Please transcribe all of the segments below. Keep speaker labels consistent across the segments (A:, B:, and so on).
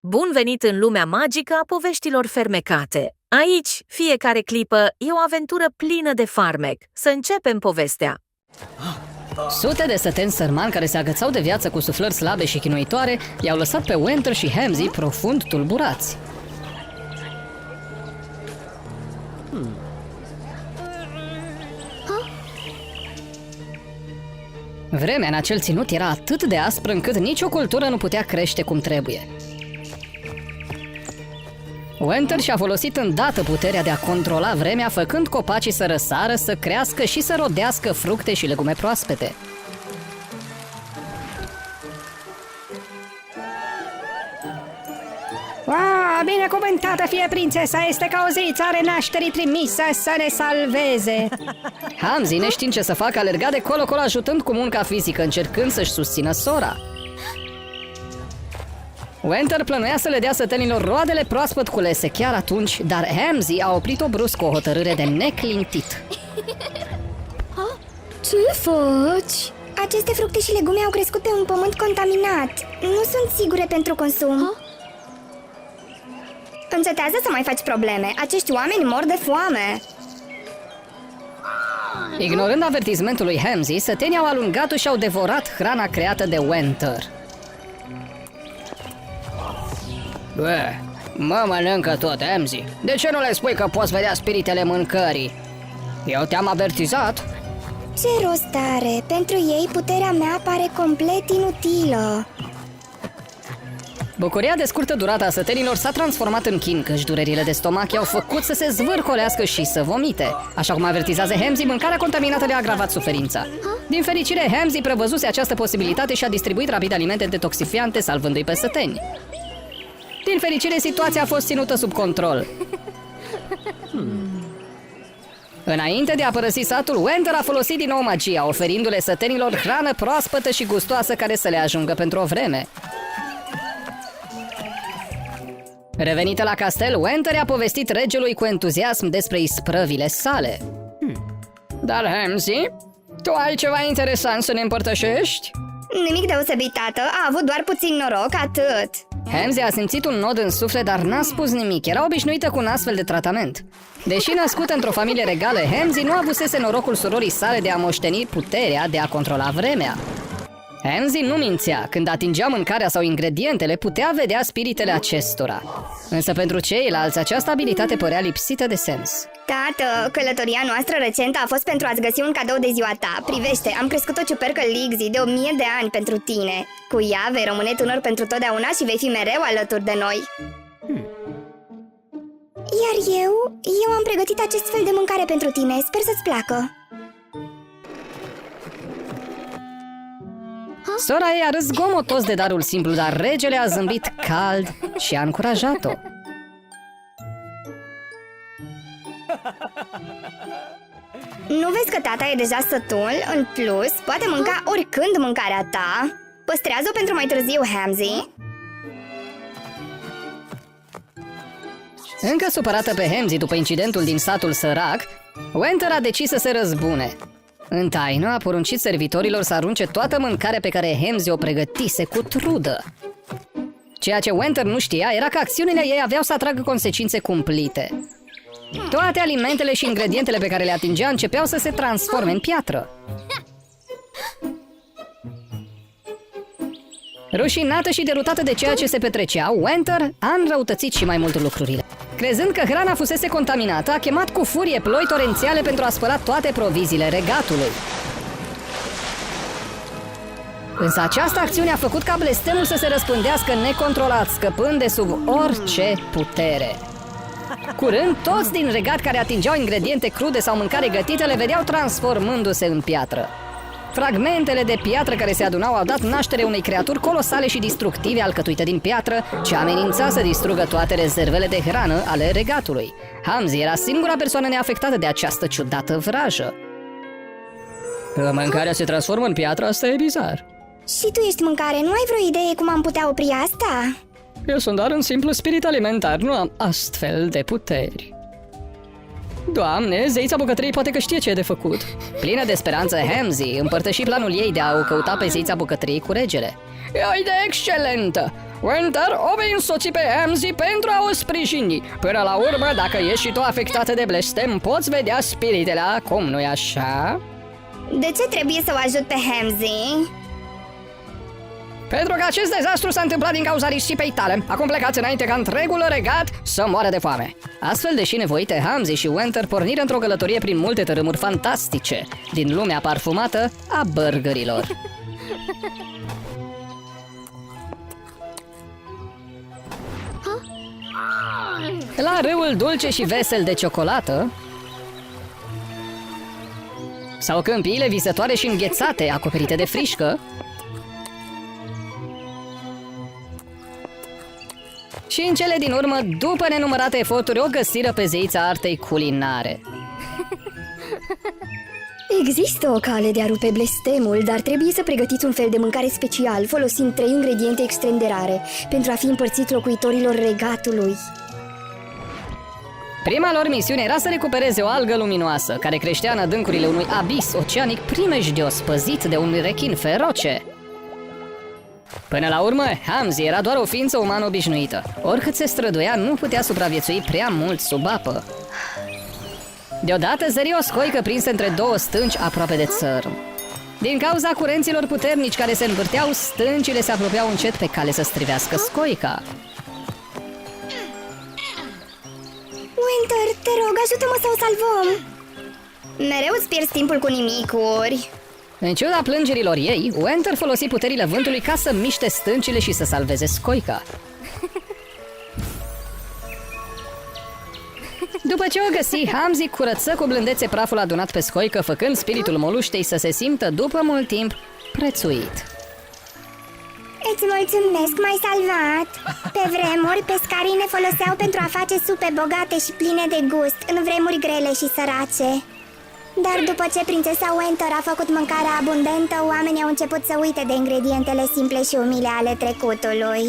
A: Bun venit în lumea magică a poveștilor fermecate! Aici, fiecare clipă e o aventură plină de farmec. Să începem povestea!
B: Sute de săteni sărmani care se agățau de viață cu suflări slabe și chinuitoare i-au lăsat pe Wenter și Hamzy profund tulburați. Vremea în acel ținut era atât de aspră încât nicio cultură nu putea crește cum trebuie. Wenter și-a folosit îndată puterea de a controla vremea, făcând copacii să răsară, să crească și să rodească fructe și legume proaspete.
C: Binecuvântată fie prințesa, este ca o zeiță a renașterii trimisă să ne salveze.
B: Hamzy, neștiind ce să facă, alerga de colo-colo ajutând cu munca fizică, încercând să-și susțină sora. Wenter plănuia să le dea sătenilor roadele proaspăt culese chiar atunci, dar Hamzy a oprit-o brusc cu o hotărâre de neclintit.
D: Ce faci? Aceste fructe și legume au crescut pe un pământ contaminat. Nu sunt sigure pentru consum. Încetează să mai faci probleme. Acești oameni mor de foame.
B: Ignorând avertismentul lui Hamzy, sătenii au alungat-o și au devorat hrana creată de Wenter. Mă mănâncă tot, Hamzy. De ce nu le spui că poți vedea spiritele mâncării? Eu te-am avertizat.
D: Ce rost are? Pentru ei puterea mea pare complet inutilă.
B: Bucuria de scurtă durată a sătenilor s-a transformat în chin, căci durerile de stomac i-au făcut să se zvârcolească și să vomite. Așa cum avertizează Hamzy, mâncarea contaminată le-a agravat suferința. Din fericire, Hamzy prevăzuse această posibilitate și a distribuit rapid alimente detoxifiante, salvându-i pe săteni. Din fericire, situația a fost ținută sub control. Înainte de a părăsi satul, Wenter a folosit din nou magia, oferindu-le sătenilor hrană proaspătă și gustoasă care să le ajungă pentru o vreme. Revenită la castel, Wenter a povestit regelui cu entuziasm despre isprăvile sale. Dar, Hamzy, tu ai ceva interesant să ne împărtășești?
D: Nimic deosebit, tată. A avut doar puțin noroc, atât.
B: Hamzy a simțit un nod în suflet, dar n-a spus nimic. Era obișnuită cu un astfel de tratament. Deși născută într-o familie regală, Hamzy nu avusese norocul surorii sale de a moșteni puterea de a controla vremea. Hamzy nu mințea. Când atingea mâncarea sau ingredientele, putea vedea spiritele acestora. Însă pentru ceilalți, această abilitate părea lipsită de sens.
D: Tată, călătoria noastră recentă a fost pentru a-ți găsi un cadou de ziua ta. Privește, am crescut o ciupercă Lixie de 1000 de ani pentru tine. Cu ea vei rămâne tânăr pentru totdeauna și vei fi mereu alături de noi. Iar eu am pregătit acest fel de mâncare pentru tine. Sper să-ți placă.
B: Sora ei a râs zgomotos de darul simplu, dar regele a zâmbit cald și a încurajat-o.
D: Nu vezi că tata e deja sătul? În plus, poate mânca oricând mâncarea ta. Păstrează-o pentru mai târziu, Hamzy.
B: Încă supărată pe Hamzy după incidentul din satul sărac, Wenter a decis să se răzbune. În taină a poruncit servitorilor să arunce toată mâncarea pe care Hamzy o pregătise cu trudă. Ceea ce Wenter nu știa era că acțiunile ei aveau să atragă consecințe cumplite. Toate alimentele și ingredientele pe care le atingea începeau să se transforme în piatră. Rușinată și derutată de ceea ce se petrecea, Wenter a înrăutățit și mai mult lucrurile. Crezând că hrana fusese contaminată, a chemat cu furie ploi torențiale pentru a spăla toate proviziile regatului. Însă această acțiune a făcut ca blestemul să se răspândească necontrolat, scăpând de sub orice putere. Curând, toți din regat care atingeau ingrediente crude sau mâncare gătită le vedeau transformându-se în piatră. Fragmentele de piatră care se adunau au dat naștere unei creaturi colosale și destructive alcătuite din piatră, ce amenința să distrugă toate rezervele de hrană ale regatului. Hamzy era singura persoană neafectată de această ciudată vrajă. Mâncarea se transformă în piatră, asta e bizar.
D: Și tu ești mâncare, nu ai vreo idee cum am putea opri asta?
B: Eu sunt doar un simplu spirit alimentar, nu am astfel de puteri. Doamne, zeița bucătăriei poate că știe ce e de făcut. Plină de speranță, Hamzy împărtăși planul ei de a o căuta pe zeița bucătăriei cu regele. E o idee excelentă! Winter o vei însoți pe Hamzy pentru a o sprijini. Până la urmă, dacă ești și tu afectată de blestem, poți vedea spiritele acum, nu-i așa?
D: De ce trebuie să o ajut pe Hamzy?
B: Pentru că acest dezastru s-a întâmplat din cauza risipei tale. Acum plecați înainte ca întregul regat să moară de foame. Astfel, deși nevoite, Hamzy și Winter porniră într-o călătorie prin multe tărâmuri fantastice din lumea parfumată a burgerilor. La râul dulce și vesel de ciocolată sau câmpiile visătoare și înghețate, acoperite de frișcă, și în cele din urmă, după nenumărate eforturi, o găsiră pe zeița artei culinare.
D: Există o cale de a rupe blestemul, dar trebuie să pregătiți un fel de mâncare special, folosind 3 ingrediente extrem de rare, pentru a fi împărțit locuitorilor regatului.
B: Prima lor misiune era să recupereze o algă luminoasă, care creștea în adâncurile unui abis oceanic primejdios, păzit de un rechin feroce. Până la urmă, Hamzy era doar o ființă umană obișnuită. Oricât se străduia, nu putea supraviețui prea mult sub apă. Deodată zări o scoică prinsă între două stânci aproape de țărm. Din cauza curenților puternici care se învârteau, stâncile se apropiau încet pe cale să strivească scoica.
D: Winter, te rog, ajută-mă să o salvăm! Mereu îți pierzi timpul cu nimicuri.
B: În ciuda plângerilor ei, Winter folosi puterile vântului ca să miște stâncile și să salveze scoica. După ce o găsi, Hamzy curăță cu blândețe praful adunat pe scoică, făcând spiritul moluștei să se simtă, după mult timp, prețuit.
D: Îți mulțumesc, m-ai salvat! Pe vremuri, pescarii ne foloseau pentru a face supe bogate și pline de gust, în vremuri grele și sărace. Dar după ce prințesa Winter a făcut mâncarea abundentă, oamenii au început să uite de ingredientele simple și umile ale trecutului.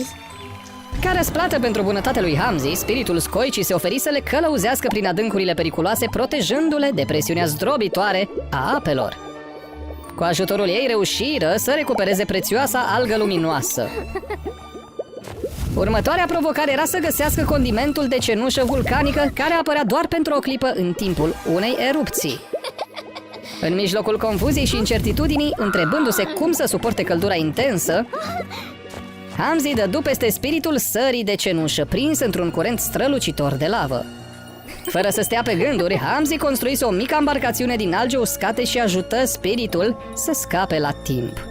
B: Ca răsplată pentru bunătatea lui Hamzy, spiritul scoicii se oferi să le călăuzească prin adâncurile periculoase, protejându-le de presiunea zdrobitoare a apelor. Cu ajutorul ei reușiră să recupereze prețioasa algă luminoasă. Următoarea provocare era să găsească condimentul de cenușă vulcanică care apărea doar pentru o clipă în timpul unei erupții. În mijlocul confuziei și incertitudinii, întrebându-se cum să suporte căldura intensă, Hamzy dădu peste spiritul sării de cenușă, prins într-un curent strălucitor de lavă. Fără să stea pe gânduri, Hamzy construise o mică embarcațiune din alge uscate și ajută spiritul să scape la timp.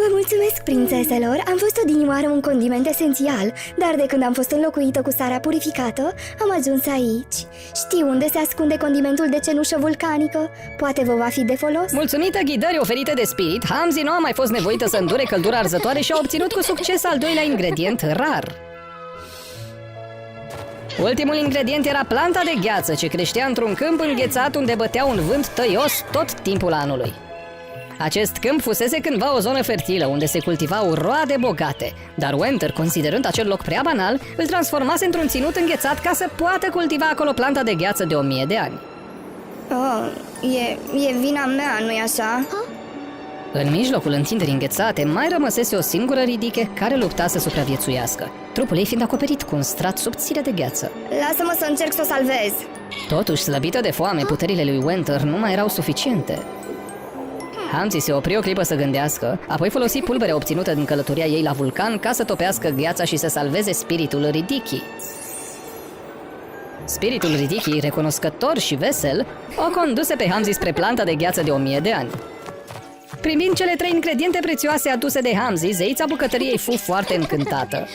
D: Vă mulțumesc, prințeselor! Am fost odinioară un condiment esențial, dar de când am fost înlocuită cu sarea purificată, am ajuns aici. Știu unde se ascunde condimentul de cenușă vulcanică. Poate vă va fi de folos?
B: Mulțumită ghidării oferite de spirit, Hamzy nu a mai fost nevoită să îndure căldura arzătoare și a obținut cu succes al doilea ingredient rar. Ultimul ingredient era planta de gheață, ce creștea într-un câmp înghețat unde bătea un vânt tăios tot timpul anului. Acest câmp fusese cândva o zonă fertilă, unde se cultivau roade bogate, dar Winter, considerând acel loc prea banal, îl transformase într-un ținut înghețat ca să poată cultiva acolo planta de gheață de 1000 de ani.
D: Oh, e vina mea, nu-i așa?
B: În mijlocul întinderii înghețate mai rămăsese o singură ridiche care lupta să supraviețuiască, trupul ei fiind acoperit cu un strat subțire de gheață.
D: Lasă-mă să încerc să o salvez!
B: Totuși, slăbită de foame, puterile lui Winter nu mai erau suficiente. Hamzy se opri o clipă să gândească, apoi folosi pulberea obținută din călătoria ei la vulcan ca să topească gheața și să salveze spiritul Ridiki. Spiritul Ridiki, recunoscător și vesel, o conduse pe Hamzy spre planta de gheață de 1000 de ani. Primind cele 3 ingrediente prețioase aduse de Hamzy, zeița bucătăriei fu foarte încântată.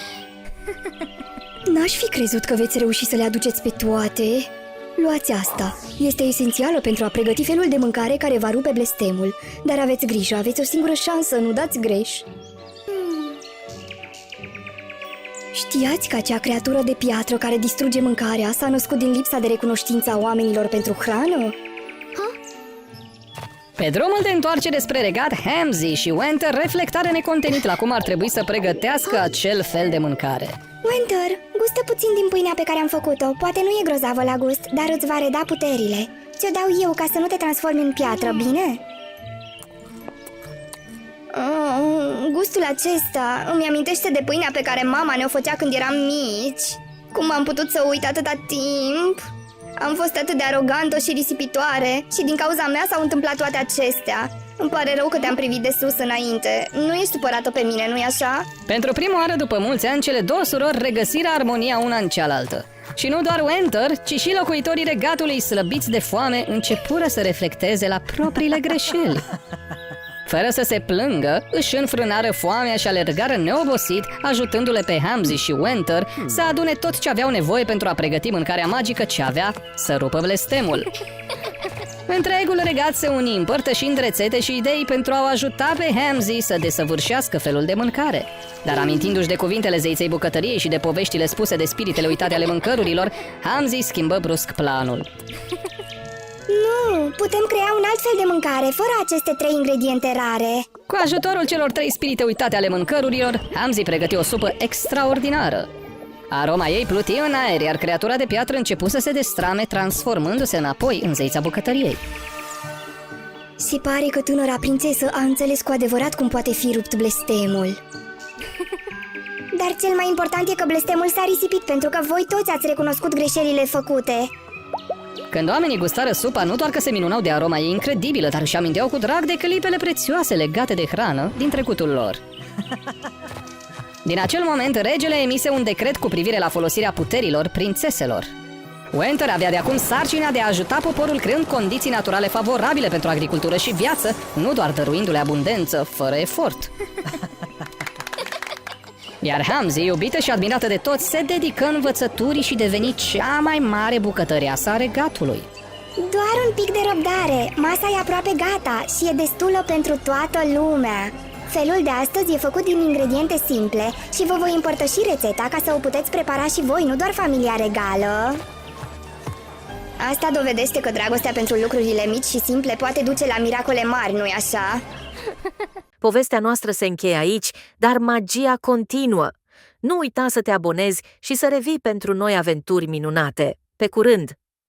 D: N-aș fi crezut că veți reuși să le aduceți pe toate. Luați asta. Este esențială pentru a pregăti felul de mâncare care va rupe blestemul. Dar aveți grijă, aveți o singură șansă, nu dați greș. Știați că acea creatură de piatră care distruge mâncarea s-a născut din lipsa de recunoștință a oamenilor pentru hrană?
B: Pe drumul de întoarcere spre regat, Hamzy și Winter reflectară necontenit la cum ar trebui să pregătească acel fel de mâncare.
D: Winter, gustă puțin din pâinea pe care am făcut-o. Poate nu e grozavă la gust, dar îți va reda puterile. Ți-o dau eu ca să nu te transformi în piatră, bine? Gustul acesta îmi amintește de pâinea pe care mama ne-o făcea când eram mici. Cum am putut să uit atâta timp? Am fost atât de arogantă și risipitoare și din cauza mea s-au întâmplat toate acestea. Îmi pare rău că te-am privit de sus înainte. Nu ești supărată pe mine, nu-i așa?
B: Pentru prima oară după mulți ani, cele două surori regăsiră armonia una în cealaltă. Și nu doar Winter, ci și locuitorii regatului, slăbiți de foame, începură să reflecteze la propriile greșeli. Fără să se plângă, își înfrânară foamea și alergară neobosit, ajutându-le pe Hamzy și Winter să adune tot ce aveau nevoie pentru a pregăti mâncarea magică ce avea să rupă blestemul. Întregul regat se uni împărtășind rețete și idei pentru a o ajuta pe Hamzy să desăvârșească felul de mâncare. Dar amintindu-și de cuvintele zeiței bucătăriei și de poveștile spuse de spiritele uitate ale mâncărurilor, Hamzy schimbă brusc planul.
D: Nu, putem crea un alt fel de mâncare fără aceste 3 ingrediente rare.
B: Cu ajutorul celor 3 spirite uitate ale mâncărurilor, Hamzy pregăti o supă extraordinară. Aroma ei pluti în aer, iar creatura de piatră începu să se destrame, transformându-se înapoi în zeița bucătăriei.
D: Se pare că tânăra prințesă a înțeles cu adevărat cum poate fi rupt blestemul. Dar cel mai important e că blestemul s-a risipit pentru că voi toți ați recunoscut greșelile făcute.
B: Când oamenii gustară supa, nu doar că se minunau de aroma ei incredibilă, dar își aminteau cu drag de clipele prețioase legate de hrană din trecutul lor. Din acel moment, regele emise un decret cu privire la folosirea puterilor prințeselor. Winter avea de acum sarcina de a ajuta poporul creând condiții naturale favorabile pentru agricultură și viață, nu doar dăruindu-le abundență, fără efort. Iar Hamzy, iubită și admirată de toți, se dedică învățăturii și deveni cea mai mare bucătăreasă a regatului.
D: Doar un pic de răbdare, masa e aproape gata și e destulă pentru toată lumea. Felul de astăzi e făcut din ingrediente simple și vă voi împărtăși rețeta ca să o puteți prepara și voi, nu doar familia regală. Asta dovedește că dragostea pentru lucrurile mici și simple poate duce la miracole mari, nu-i așa?
A: Povestea noastră se încheie aici, dar magia continuă. Nu uita să te abonezi și să revii pentru noi aventuri minunate. Pe curând!